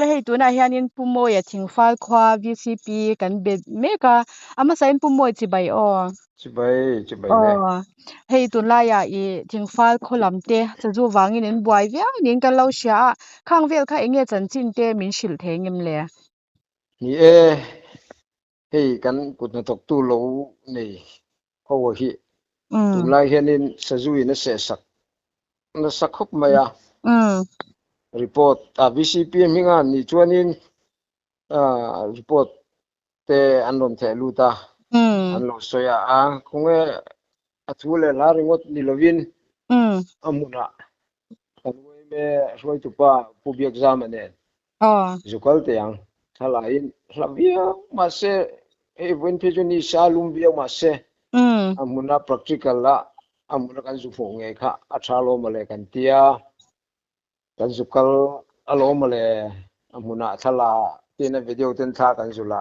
le hei tuna hianin pumoi a thingfal khwa VCP kan bet meka ama sain pumoi chi bai o chi bai le hei tun la ya I thingfal kholamte chazu wangin en buai viang nin kan lo sha khangvel kha enge chanchin te min shil thengim le ni hei kan kutna tok tu lo nei ho hi tun lai hianin sajui na se sak na sakhop maya report VCP minga ni chuanin report te anlom the luta anlo soya khunge athule la ringot ni lovin amuna kanwei me roi tu pa pu exam ane zukal te yang thalain hlavia ma se event pe joni salum bia ma se amuna practical la amuna kan zu nge kha athalo male kan tia kan zukal alo male amuna thala tina video ten tha kan zula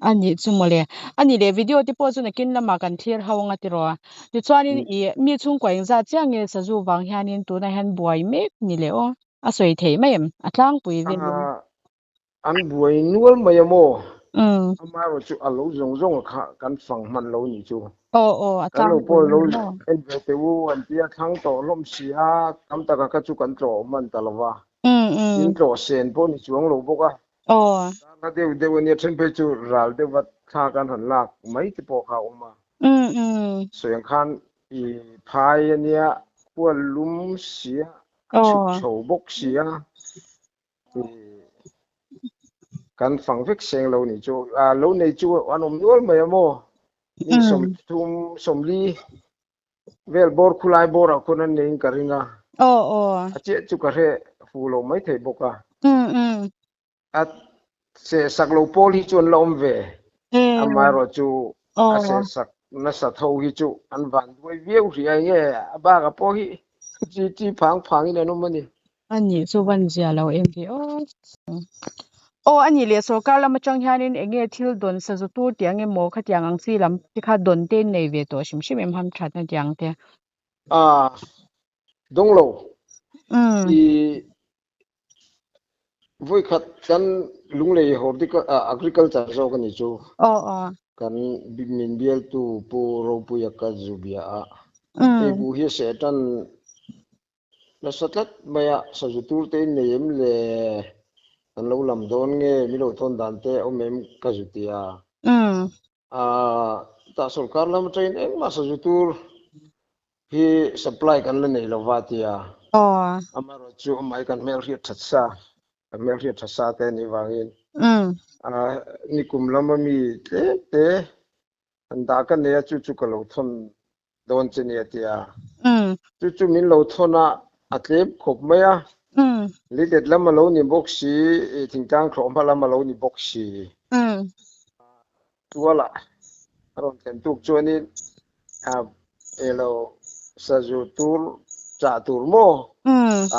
ani chumole ani le video ti po chuna kin lama kan thir hawanga ti ro ti chuanin I mi chung ko ingza change sazu wang hianin tu na han buai mek ni le o a soi thei mai atlang pui ve an buai nual mai mo amaro chu alo zong kha kan phang man lo ni chu atlang po lo en ve te wo an tia thang to lom sia kam ta ka chu kan tro man talawa in tro sen po ni chuang lo boka na de woni temperature ral de wat kha kan han lak mai ti po kha oma soyang khan I phai ania po lum sia chu chou bok sia kan phang vek seng lo ni chu lo nei chu anom nual mai mo ni som li vel bor khulai bor akon an nei karinga ache chu ka re fu lo mai thei boka at se saklo pol hi chon lom ve amaro chu ase sak na sa tho hi chu an van wei vieu ri ai nge aba ka po hi chi phang ina no mani ani chu wan zia lo em ti ani le sarkar lam chang hianin enge thil don sa zu tur tiang emo kha tiang ang chi lam ti kha don te nei ve to shim em ham that na tiang te donglo I voi khat kan lunglei agriculture zo kan ni chu kan min bial tu pu ro pu yakka zubia e bu hi se tan na satlat maya sajutur te neem le an lo lam don nge mi lo thon dan te o mem ka zutia ta sarkar lam train eng ma sajutur hi supply kan le nei lowatia amaro chu mai kan mel ri thatsa America thasa te ni wangin ni kumlama mi te anda ka ne chu ka lo thon don chini atia chu min lo thona atlep khop maya lidet lama lo ni boxi thingtang khom phala ma lo ni boxi tuala ron ten tuk chuani elo saju tur cha tur mo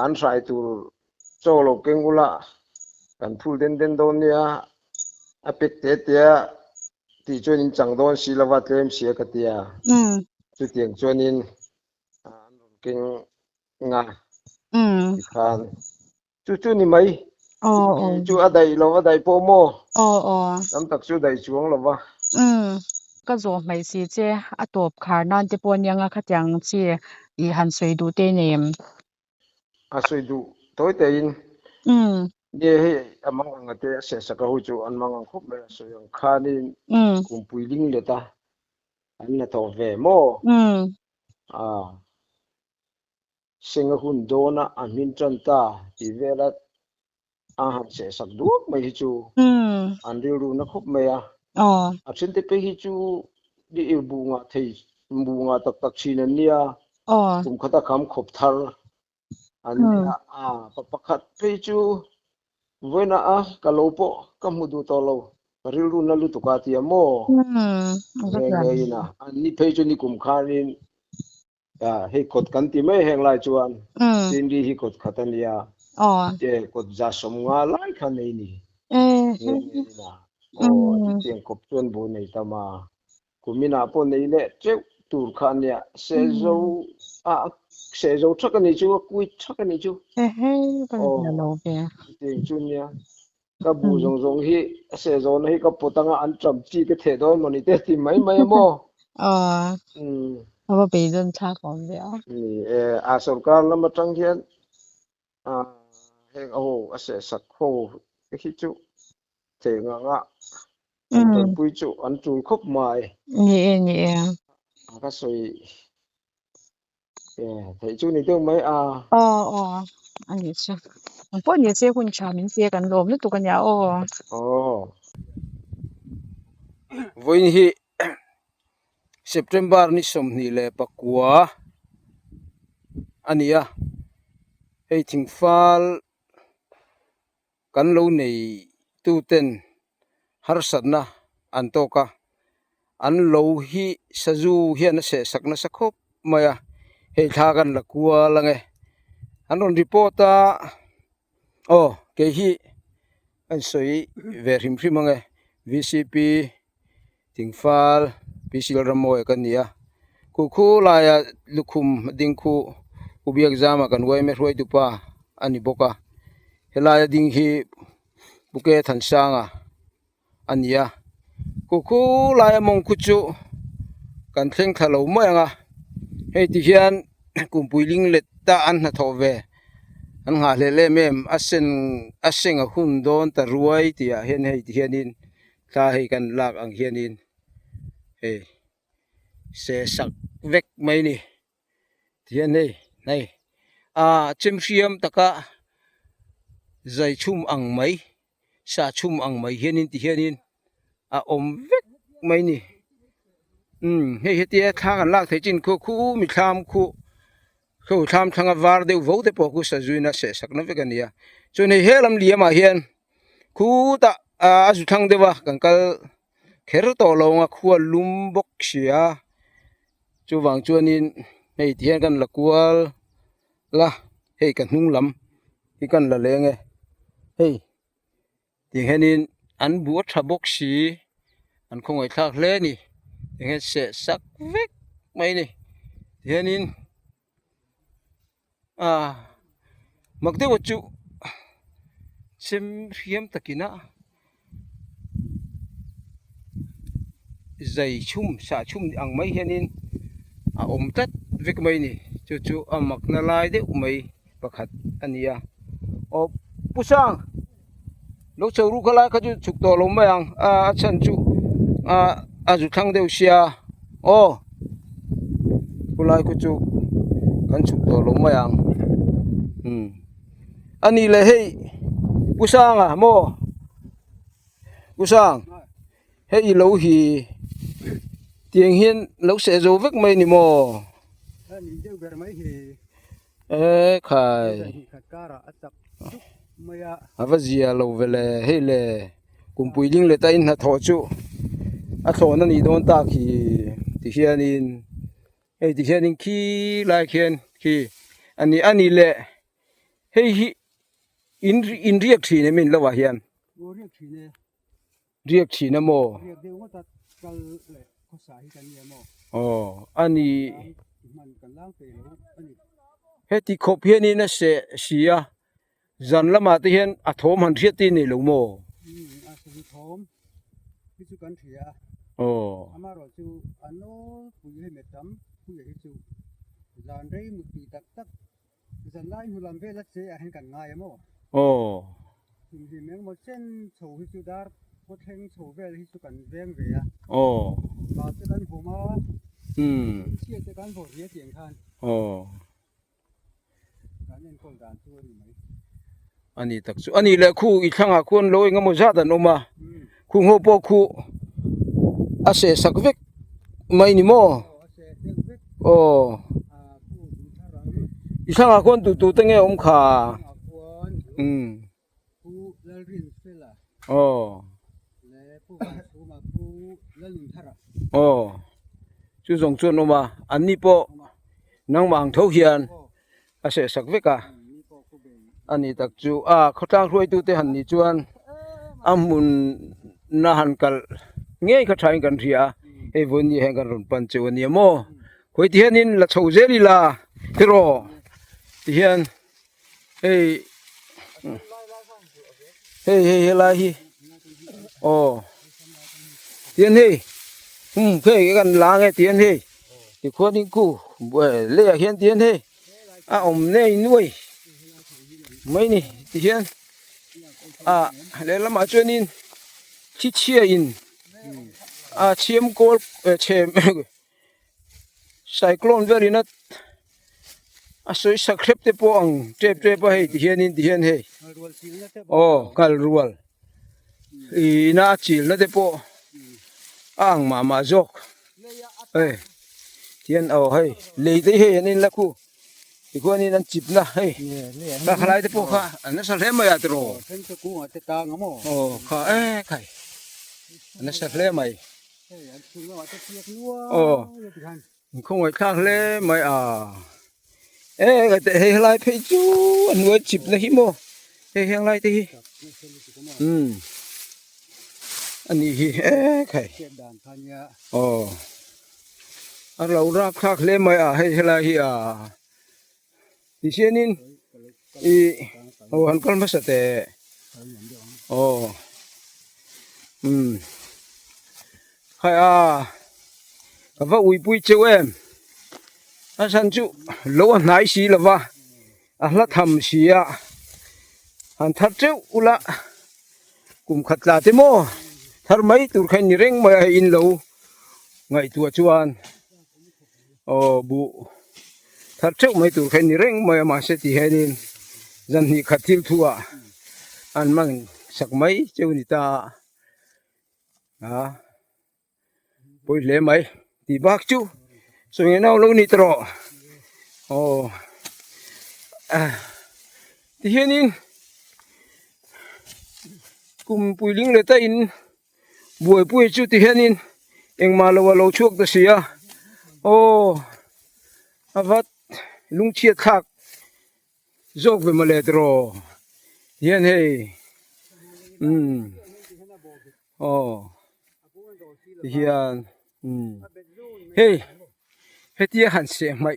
an sai tur cholo kengula kan phul den don nia apek te ti chuanin changdon silawa tlem sia katia chu tiang chuanin keng nga khan chu ni mai chu adai po mo tam tak chu dai chuang lawa ka zo mai si che atop khar nan te pon yanga khatyang chi I han soi du te nem soi du toy te in ye he amang angate se saka hu chu an mang khop me soyang khanin kumpuiling leta an na to ve mo singa hun dona amin chanta ti velat han se sak du mai chu an ru na khop me absent te pe hi chu di bunga thei bunga tak chin ania kum khata kham khop thar an pakhat pe chu voina kalopo kamudu tolo rilru na lu to ka ti mo ina ani pe chu ni kum khanin he kot kan ti mai heng lai chuan tin ri hi kot khatania je kot ja som nga lai khan nei ni ina tiang kop chuan bu nei tama kumina po nei le cheu tur khania se zo sẽ dấu chắc cái này chú quy chắc cái này chú Kan dia lo pe tiền chú nha các bù rong hi sẽ dấu này các bộ tăng ăn chậm chi cái thể đó mà này thì mấy mò apa pe don cha kon be à sarkar lama tang hian heng sẽ sak ho cái chú thể nga an pui chu an chung khop mai ni ka soi thei chu ni teu mai ani chu po ni che hun cha min se kan lom tu kan ya voin hi September ni somni le pakua ania hei thingfal kan lo nei tu ten har satna antoka an lo hi saju hian se sakna sakhop maya hei thagan la kwa lange anon reporta ke hi an soi verim primange VCP thingfal pisil ramoy kania ku la ya lukhum dingkhu ubiak jama kan wai me roi tupa ani boka helaya ding hi buke than sanga ania ku la ya mong kuchu kan thleng thalo mayanga hei ti hian kumpuiling let ta an na thove an nga le mem asenga hun don ta ruai ti a hen hei ti hianin tha hei kan lak ang hianin hei se sak vek mai ni tian nei chimriam taka zai chum ang mai sa chum ang mai hianin ti hianin om vek mai ni hei hetia thagan lak thei chin khu mi thlam khu tham thanga war deu vo te po ku sa juina se sakna vekania chune helam liama hian khu ta azu thang dewa kankal kher to longa khuwa lumbok sia chuwang chuanin hei tian kan lakwal la hei kan hnunglam hi kan la lenge hei ti henin an buat thabok si an khongai thak hle ni he se sak vek mai ni henin makde wachu sem hiam takina zai chum sa chum ang mai henin om tat vek mai ni chu amak na lai de mai pakhat ania pusang lo chawru khala ka chu chuk to lo mayang chan chu azu thang deu sia kulai ku chu kan chuk to lo mayang ani le hei pusang mo pusang hei lo hi tieng hian lo se zo vek mai ni mo ni deu ber mai hi khai kara atak maya avazia lo vele hei le kumpuiling le ta in na tho chu a tho na ni don ta khi ti hianin hei ti hianin khi lai khian khi ani le hei hi in riak thi ne min lawa hian riak thi na mo riak deu ta kal le ko sa hi kan ye mo ani man kan lang pe lo ani heti khop hianin na se sia zan lama te hian a thom han riat ti ni lo mo a su thom hi chu kan thia ama ro chu ano pui he metam pui he chu zan rei mu pi tak zan lai hu lam ve la che a hen kan ngai mo hi meng mo chen chho hi chu dar ko theng chho vel hi chu kan veng ve ba te kan homa chia te kan bo ria tiang khan kan en kol dan chu ni mai ani tak chu ani le khu I thanga khon loi ngamo za dan oma khu ngo po khu ase sakvek mai ni mo I thanga khon tu tenge om kha khu lal rin fela le pu ma khu lal nin thara chu jong chuan oma ani po nang mang tho hian ase sakveka ani tak chu khotang roi tu te han ni chuan amun na han kal ngei kha thain kan ria e voni heng kan ron pan chu ani mo khoi ti hanin la chho zeli la ติโรที่เฮียนเฮ้ลายฮีโอ้เตียนเฮ้เพ่กันล้างไอ้เตียนเฮ้ที่คนนี้กูเลี้ยเฮียนเตียนเฮ้อมเน่นุ้ยไม่นี่ที่เฮียนแล้วละมาจวนนินที่เชียอินเชียมโกลเชียมไซโคลนเวรินัทสวยสักคริปเตปองเจ็บไปให้ที่เฮียนที่เฮียนให้โอ้กัลรัวลน่าจิลนั่นเตปมาจกที่เฮียนเอาให้เลยที่เฮียนนี่ละกูอีกคนนี้นั่นจิบนะเฮ้ยถ้าใครเตปค่ะอันนั้นสักเล่มไม่อาตโรโอ้ค่ะใครอันนั้นสักเล่มไม่โอ้คงไว้ข้างเล่ไม่ก็แต่เฮลัยเพจูอันว่าจิบนะฮิโมเฮลัยที่อันนี้ใครโอ้เรารับข้างเล่ไม่เฮลัยดิเชนินหันกันมาสเตโอ้ใครก็ว่าอุยปุยเจ้าฉันจูโลนไหนสีละวะละทำสีอันทัดเจ้าอุละกุมขัดลาเตโมทัดไม่ตัวใครนี่เร่งไม่อินโลไงตัวจวนบุทัดเจ้าไม่ตัวใครนี่เร่งไม่มาเสียทีเฮนินจันนี่ขัดทิลทัวอันมันสักไม่เจ้านี่ตาปุยเล่ไหมตีบักจูส่วนเงาลูกนี่ตรอที่เห็นนี่กุมปุยลิงเลยตาอินบัวปุยจูที่เห็นนี่เองมาแล้วว่าเราช่วยตัวเสียวัดลุงเชียดทักโจกไปมาเลยตรอเห็นเฮ้ที่เห็นเฮ้ที่หันเสียงไม่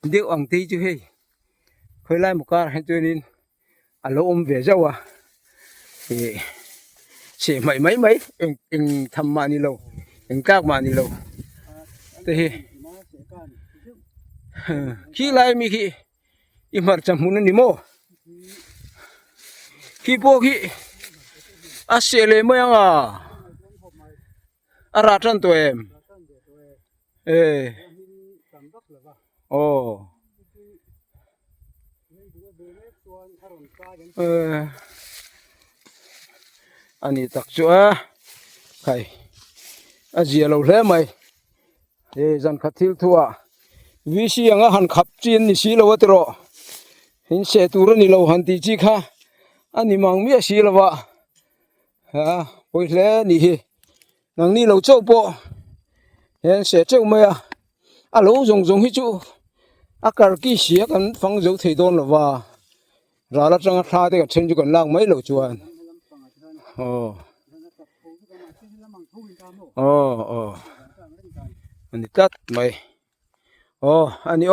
เดี๋ยวอังตีจูเฮ้เคยไล่มุกการให้ตัวนี้อารมณ์เบียเจ้าวะเสียงไม่เองทำมานี่เราเองกากมานี่เราแต่เฮ้ขี้ไล่มีขี้อิมารจำหุ่นนี่โมขี้โปขี้เสียเลยมั้งราชันตัวเอ็มอันนี้ตักชัวใครเจียเราเล่ไหมจันขัดทิลทัววิชียังหันขับจีนนี่สีเราตรอเห็นเสตุรนี่เราหันตีจีค่ะอันนี้มังเมียสีเราวะไปเล่นี่นังนี่เราเจ้าปอเห็นเสเจ้าไหมเราจงให้จูการกี่เสียกันฟังเจ้าที่โดนหรอวะเราละจังท่าเด็กเช่นจุกันล่างไม่เราจวนอันนี้ตัดไหมอันนี้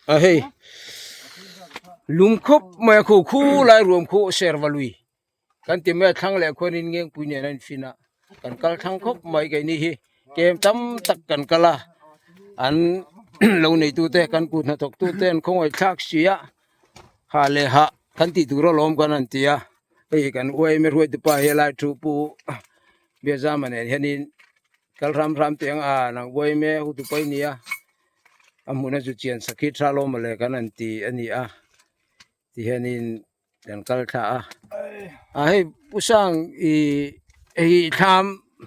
เฮ้ยลุมคบมาคู่ไล่รวมคู่เซอร์วลุยกันที่แม่ทั้งแหล่คนนี้เงี้ยปุญญานันฟินะกันกัลทั้งคบไม่กันนี่เกมตั้มตักกันกัลละอันเราในตัวเตะกันกูน่ะตกตัวเตะคงไอ้ชักเสียหาเลยกันที่ตัวเราล้มกันนั่นที่กันอวยไม่รวยตัวไปเฮลัยทูปูเบียร์มันเห็นนี่กัลรำเตียงนังอวยไม่หูตัวไปนี่มุนจุดเชียนสักคิดชาลมเลยกันนั่นที่อันนี้ที่เห็นนี่ดันกัลท่าให้ผู้สร้างท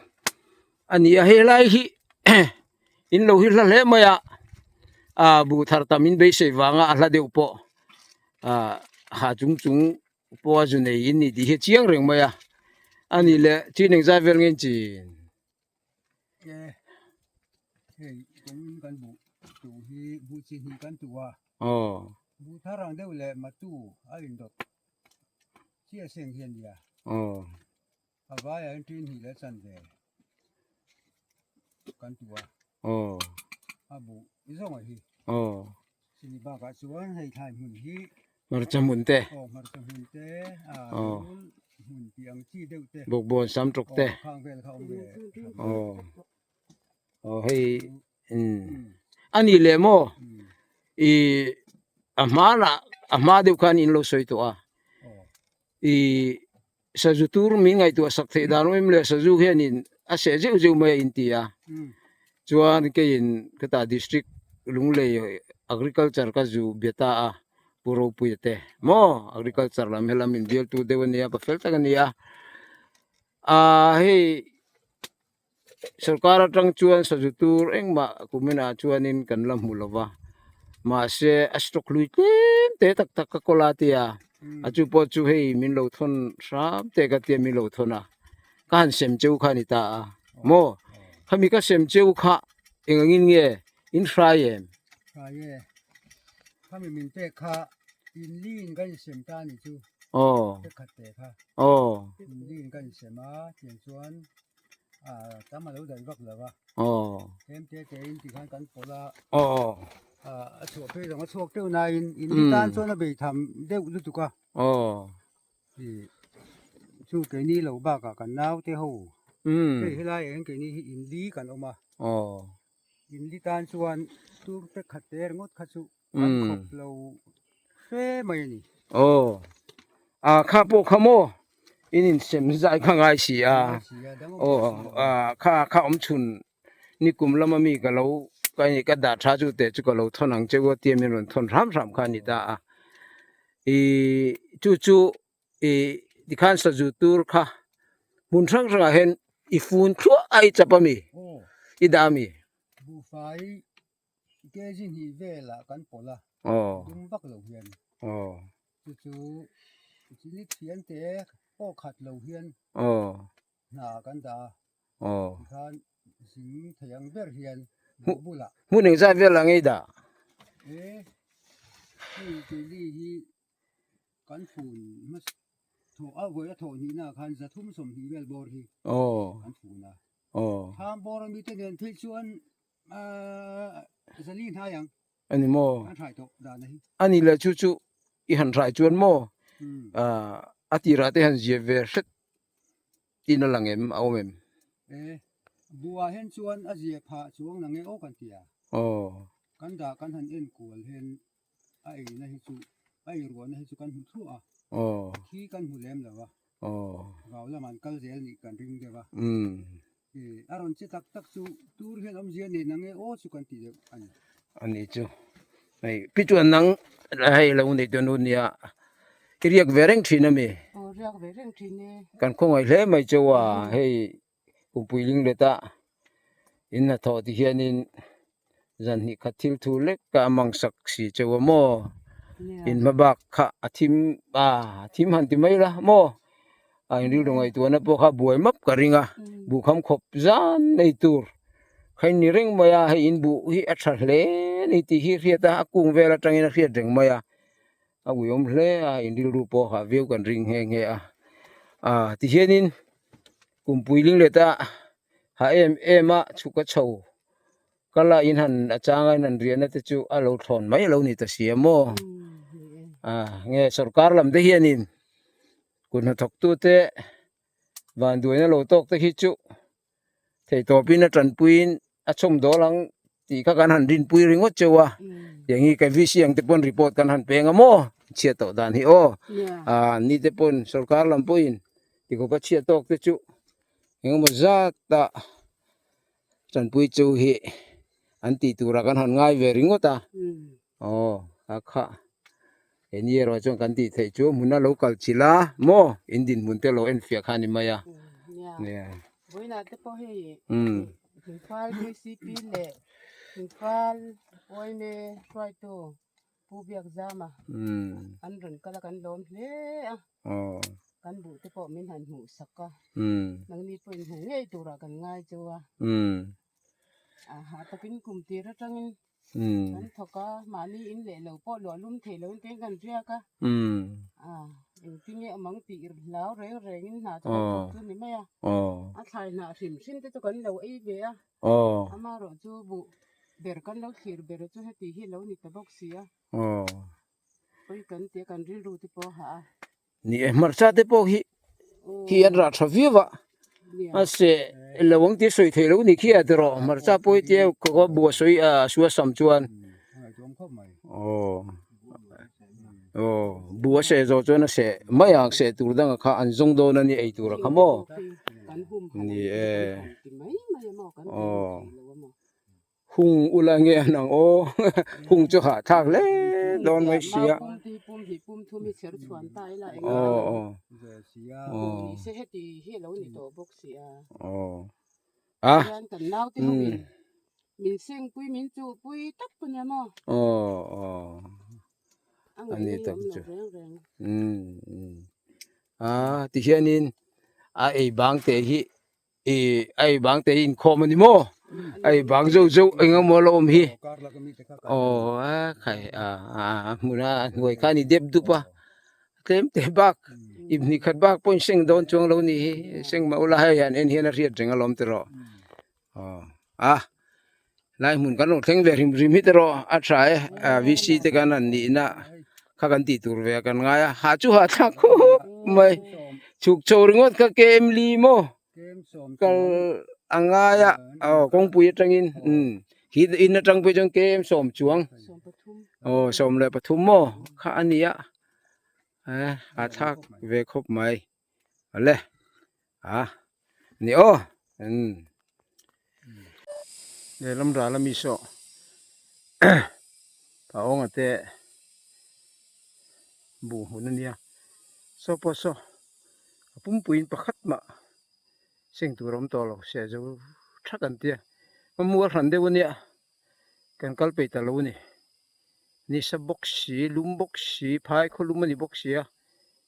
ำอันนี้ให้ไล่อินโลหิตละเล่มาบุตรตามินเบสวางละเดียวปอหาจุงปอจุนอินนี่ที่เชียงเริงมาอันนี้แหละที่หนึ่งใจเวลเงินจีนกันบุฮีบุชีฮีกันตัวบุทารังเดียวแหละมาตู้อินดอกเชี่ยเสียงเฮียนเดีย hava ya tin hi la chan de kan tua abu izong hi sini ba ka chuan hei thai mun hi mar chamun te mar chamun te mun piang chi deu te bok bon sam trok te khang vel khang ve hei ani le mo i ama deu kan in lo soi to a i sajutur mi ngai tu sak the dan mem le saju hianin a se jeu jeu mai in ti a chuan ke in kata district lunglei agriculture ka ju beta a puro puite mo agriculture lam helam in deal tu dewnia pa fel tagania hei sarkar atang chuan sajutur engma kumena chuanin kan lam mulova ma se astok luitin te tak tak ka kolatia achu po chu hei min lo thon ram te ka te min lo thona kan sem cheu khani ta mo khami ka sem cheu kha engangin nge in fraiem khami min te kha in lin kan sem ta ni chu te khat te kha in lin kan sema tian chuan tama lo dai vak lawa em te in ti khan kan pola a chu pe jong a chok teu na in tan chuan a be tham deu lu tu ka chu ke ni lo ba ka kan nau te ho ke helai en ke ni in li kan oma in li tan chuan tu te khat te ngot kha chu kan khop lo fe mai ni kha po khamo in sem zai khangai si kha om chun ni kum lama mi ka lo kai ka da tha chu te chu ka lo thonang che go tie min ron thon ram kha ni da chu di khan sa ju tur kha mun thang ra hen I fun thua ai chapami I dami bu fai ke jin hi vela kan pola dum bak lo hian chu ni thian te po khat lo hian na kan da khan sing thayang ber hian bula mun eng za vela ngai da ke li hi kan phun mas tho a go ya tho ni na khan za thum som hi vel bor hi kan phun na tham bor mi te nen thil chuan zali na yang ani mo kan thai to da na hi ani la chu I han rai chuan mo atira te han je ver set tin langem awmem bua hen chuan a je pha chuang na nge o kan tia kan da kan han en kul hen ai na hi chu ai ro na hi chu kan hu thu a khi kan hu lem lawa gaw la man kal zel ni kan ring dewa aron che tak chu tur hen om je ne na nge o chu kan ti de ani chu ai pi chuan nang hai lo nei to nu nia riak vereng thina me riak vereng thine kan khong ai hle mai chowa hei puiling leta in na tho ti hianin zan hi khathil thu lek ka mangsak si chowa mo in mabak kha athim han ti mai la mo ai ri longai tu na po kha buai map ka ringa bu kham khop zan nei tur khain ni reng maya hei in bu hi atha hle ni ti hi riata akung vela tangina riat reng maya awiyom hle in ri ru po kha view kan ring he ti hianin kumpuiling leta ha em chuka chho kala in han achanga nan riana te chu alo thon mai lo ni ta siamo nge sarkar lam de hianin kun thok tu te van duina lo tok te hi chu thei to pin a tran puin a chom do lang ti ka kan han rin pui ringot chewa yangi ka visi ang te pon report kan han penga mo chia to dan hi ni te pon sarkar lam puin ti ko ka chia tok te chu ngeng mo za ta tran pui chu hi anti tura kan han ngai ve ringota akha eni ro chong kan ti thei chu muna local chila mo indin munte lo en fia khani maya boina te po he fal CP le fal oine try to pubiak zama an ron kala kan lom hle kan bu te po min han hu sakka nang ni poin hu ngei tura kan ngai chuwa ha takin kum ti ra tangin kan thoka mani in le lo po lo lum the lo te kan ria ka ที่นี่มังตีแล้วแรงๆนี่หนาจะตัวนี้ไหมอาศัยหนาสิมสิ้นแต่กันเราไอ้เบียอามาเราจูบุเบรกันเราเขียนเบรจูให้ตีให้เรานี่ตะบอกเสียไปกันเตียกันเรียนรู้ที่ปอหานี่มาซาเตปอฮิอันราชวิวะอาเสระวังที่สวยเทแล้วนี่ขี้อัดรอมาซาปอยเตียก็บัวสวยสัวสัมจวนบัวเสจจวนเสไม่อยากเสตัวดังข้าอันจงโดนนี่ไอตัวละขโมนี่หุงอุลังเงียนังหุงจะหาทางเล่โดนไม่เสียปุ่มทุ่มเสียชวนตายละเสียตีให้เรานี่ตัวบกเสียกันนาวที่เขามินเซ็งปุ้ยมินจูปุ้ยตักปุ่นเนี่ยมั้งอันนี้ต้องจุที่เช่นนี้ไอ้บางเตหิไอ้บางเตหินคอมันนี่มั้งไอ้บางจู่ไอ้งามอลอมฮีใครมุนาหน่วยข้านี่เด็บดูปะเต็มเตบักอิบนี่ขัดบักปนเซ็งโดนจงเรานี่เซ็งมาอุลาให้ยันเอ็นเฮียนเรียดจังอารมณ์ตลอดนายมุนกันลงเท่งเวริมริมิตรออัตรายวิสิตกันนั่นนี่นะข้ากันติดตัวเวกันไงหาจูหาทักไม่ฉุกโจรงดก็เกมลีโมกัลอังไงกงปุยจังอินฮิดอินจังไปจังเกมสมจวงสมเลยปฐุมโมข้าอันนี้อาทักเวคบไม่อะไรนี่เดี๋ยวลำราลมีโซพระองค์เตะบูหุ่นนี่โซปโซปุ่มปุยนประคัดมาเสียงตัวรำตัวเราเสียจะทักกันเตียมันมัวหันเดียวเนี่ยกันกัลไปตะลุนี่สบกสีลุมบกสีพายคนลุมนี่บกสี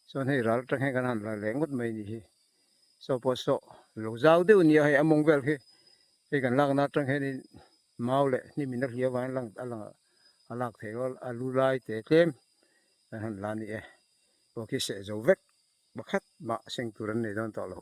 ส่วนให้เราจังให้กันหันละแรงก็ไม่นี่โซปโซเราเจ้าเดียวเนี่ยให้อมงเวลให้กันลักนัดจังให้นี่เมาเลยนี่มีนักเรียนวันลังลักเทวอลูไลเตเต็มหันลานี่โอเคเสียจะเวกบักฮัดมาเสียงตัวนั้นในตอนต่อเรา